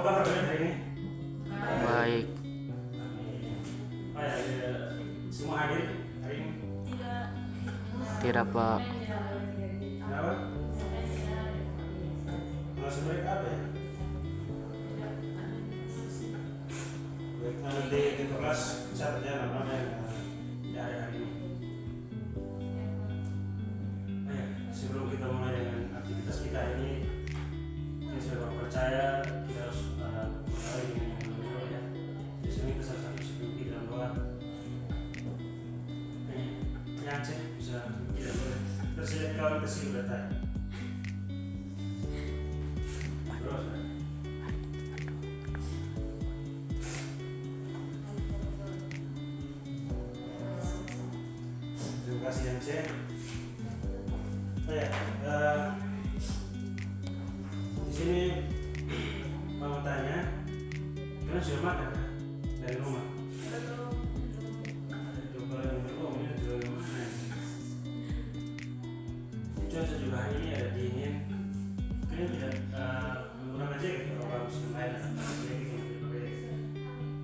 kabar kalian hari ini? Baik. Semua hadir hari ini? Tidak, Pak. Kenapa? Maksud mereka apa ya? Mereka nanti di kelas catat ya nama-nama yang ada hari ini. Sebelum kita mulai dengan aktivitas kita ini, saya percaya kita harus mulai dengan doa ya. Di sini kita salah satu sebelum kita dalam doa. Yang cek bisa tidak boleh tersedia kawan kesini bertanya. Terus. Terima kasih yang cek. Di sini mau tanya, kalian sudah makan dari rumah? Cuaca juga hari ini ada dingin. Kalian tidak menggunakan jaket kalau orang musim lain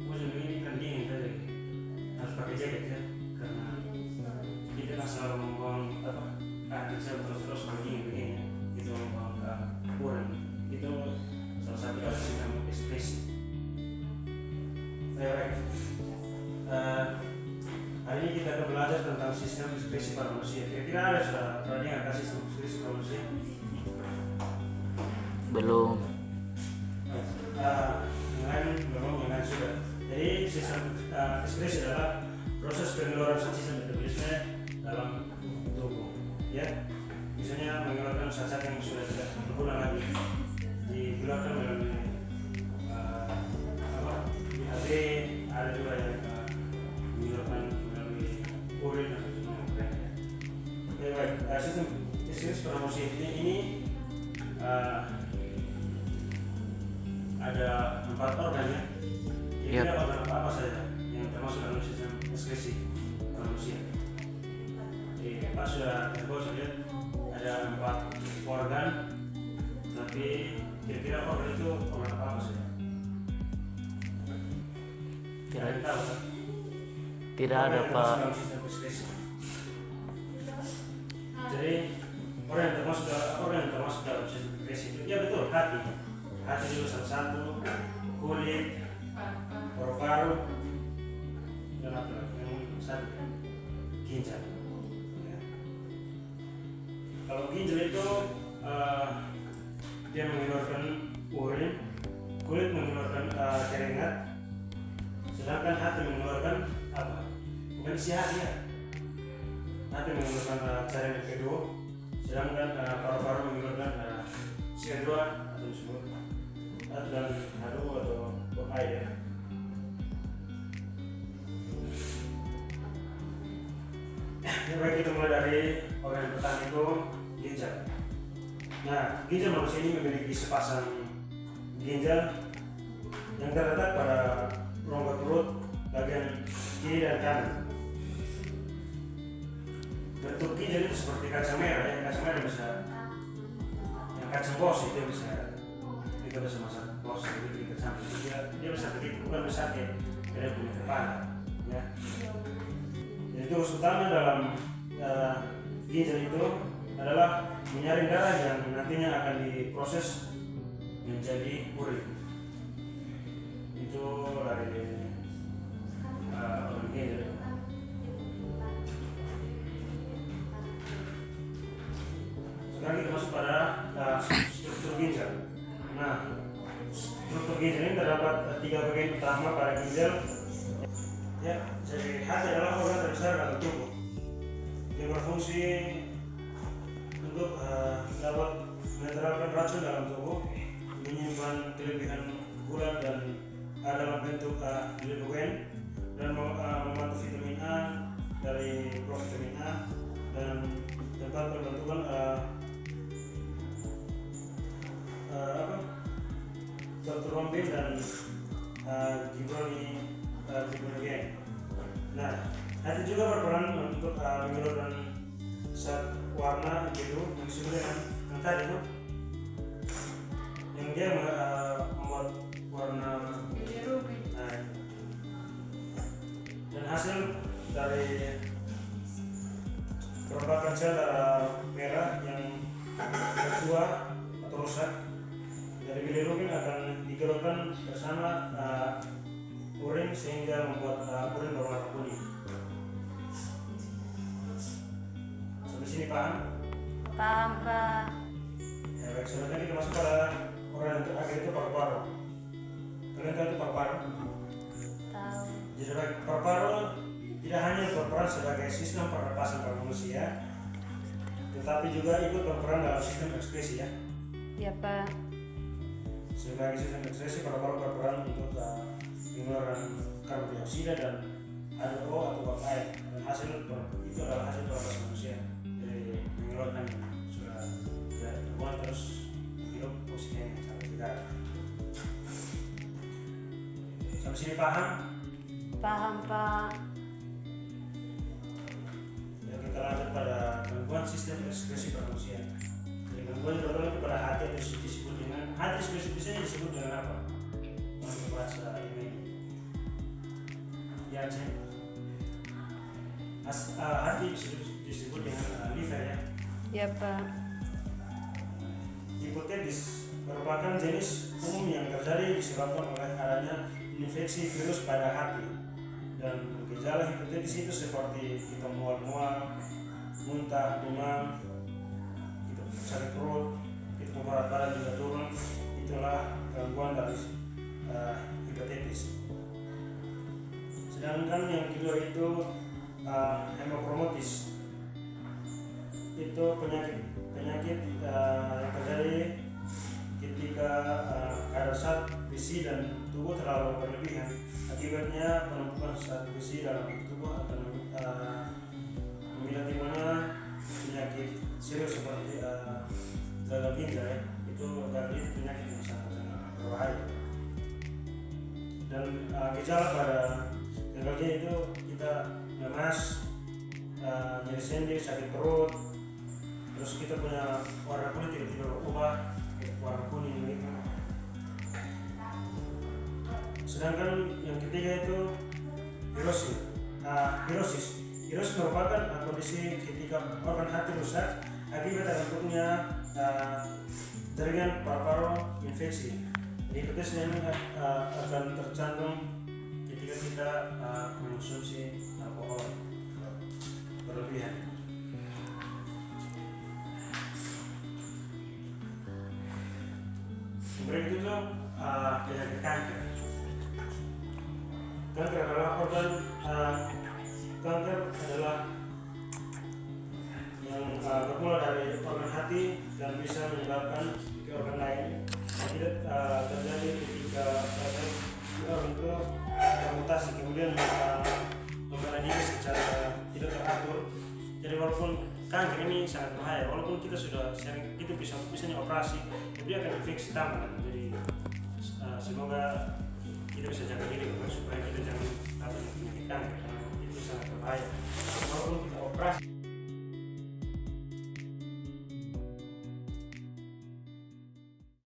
musim ini kan dingin tadi, harus pakai jaket ya, karena kita kan selalu membuang bisa terus begini itu kurang itu salah satu dari sistem ekspresi. Baik, hari ini kita akan belajar tentang sistem ekspresi pada manusia. Kira-kira ada sudah pernah dengar sistem ekspresi pada manusia? Belum. Yang lain sudah. Jadi sistem ekspresi adalah proses pengeluaran sistem metabolisme dalam tubuh. Ya, misalnya mengeluarkan zat-zat yang sudah tidak berguna lagi, dikeluarkan melalui BAB, ada juga yang mengeluarkan melalui urin atau juga lainnya. Baik, sistem ekspresi pada manusia ini ada 4 organ ya. Kira-kira organ apa saja yang termasuk dalam sistem ekspresi pada manusia? Pak sudah lihat ada 4 organ, tapi kira-kira organ itu organ apa saja? Tidak tahu kan? Tidak ada, Pak. Jadi orang yang termasuk dalam sistem ekspresi itu, ya betul, hati juga salah satu, kulit, paru-paru, dan apa lagi yang satu, ginjal. Kalau ginjal itu dia mengeluarkan urin, kulit mengeluarkan keringat, sedangkan hati mengeluarkan apa? Bukan isi hati ya. Hati mengeluarkan cairan H2, sedangkan paru-paru mengeluarkan CO2 atau disebut dan H2 atau air. Baik, kita mulai dari organ pertama itu ginjal. Nah, ginjal manusia ini memiliki sepasang ginjal yang terletak pada rongga perut bagian kiri dan kanan. Bentuk ginjal itu seperti kaca merah ya, kaca merah bisa, yang kaca bos itu bisa, kita bisa masak bos itu kita sampai dia bisa begitu, bukan besar kayak kita punya kepala ya. Jadi tugas utama dalam ginjal itu adalah menyaring darah yang nantinya akan diproses menjadi urin. Itu dari organ ginjal. Sekarang kita masuk pada struktur ginjal. Nah, struktur ginjal ini terdapat 3 bagian utama pada ginjal. Ya, jadi hati adalah organ terbesar dalam tubuh yang berfungsi untuk dapat menetralkan racun dalam tubuh, menyimpan kelebihan gula dan dalam bentuk glikogen, dan membantu vitamin A dari provitamin A, dan tempat pembentukan trombin dan gibrogen. Nah, hati juga berperan untuk mengeluarkan zat warna biru yang disebut dengan yang tadi itu, yang dia membuat dicampurkan bersama urin sehingga membuat urin berwarna kuning. Sampai sini paham? Paham, Pak. Ya, baik, selanjutnya kita masuk pada organ yang terakhir itu paru-paru. Kalian tahu itu paru-paru? Tahu. Jadi paru-paru tidak hanya berperan sebagai sistem pernapasan pada manusia, tetapi juga ikut berperan dalam sistem ekskresi ya. Ya, Pak. Sebagai sistem ekskresi, paru-paru berperan untuk pengeluaran karbon dioksida dan H2O atau uap air. Dan hasil itu adalah hasil pernapasan manusia. Jadi mengeluarkan sudah terbuang terus hidup oksigen yang sangat segar. Sampai sini paham? Paham, Pak. Ya, kita lanjut pada gangguan sistem ekskresi pada manusia. Jadi gangguan yang berkaitan kepada hati atau disebut dengan hati spesifiknya disebut dengan apa? Untuk bahasa ini ya cek. Hati disebut dengan liver ya. Ya, Pak. Hepatitis merupakan jenis umum yang terjadi disebabkan oleh adanya infeksi virus pada hati. Dan gejala hepatitis itu seperti kita mual-mual, muntah, demam, itu sakit perut, itu berat badan juga turun. Itulah gangguan dari hepatitis. Sedangkan yang kedua itu hemokromatis. Itu penyakit yang terjadi ketika kadar zat besi dan tubuh terlalu berlebihan. Akibatnya penumpukan zat besi dalam tubuh akan timbulnya penyakit serius seperti gagal ginjal ya. Itu penyakit yang sangat berbahaya. Dan gejala pada gagal ginjal itu kita lemas, nyeri sendi, sakit perut, terus kita punya warna kulit tiba-tiba berubah warna kuning gitu. Sedangkan yang ketiga itu hirosis. Hirosis merupakan kondisi ketika organ hati rusak akibat terbentuknya jaringan paru-paru infeksi. Jadi hepatitis ini akan tercantum ketika kita mengonsumsi alkohol berlebihan. Berikut itu penyakit kanker. Kanker adalah yang bermula dari organ hati dan bisa menyebabkan ke organ lain. Tidak terjadi ketika organ itu bermutasi kemudian memberanjak secara tidak teratur. Jadi walaupun kanker ini sangat bahaya, walaupun kita sudah sering itu bisa operasi, tapi dia akan infeksi tambah. Jadi semoga kita bisa jaga diri supaya kita jangan dapat penyakit kanker, karena itu sangat berbahaya. Walaupun kita operasi.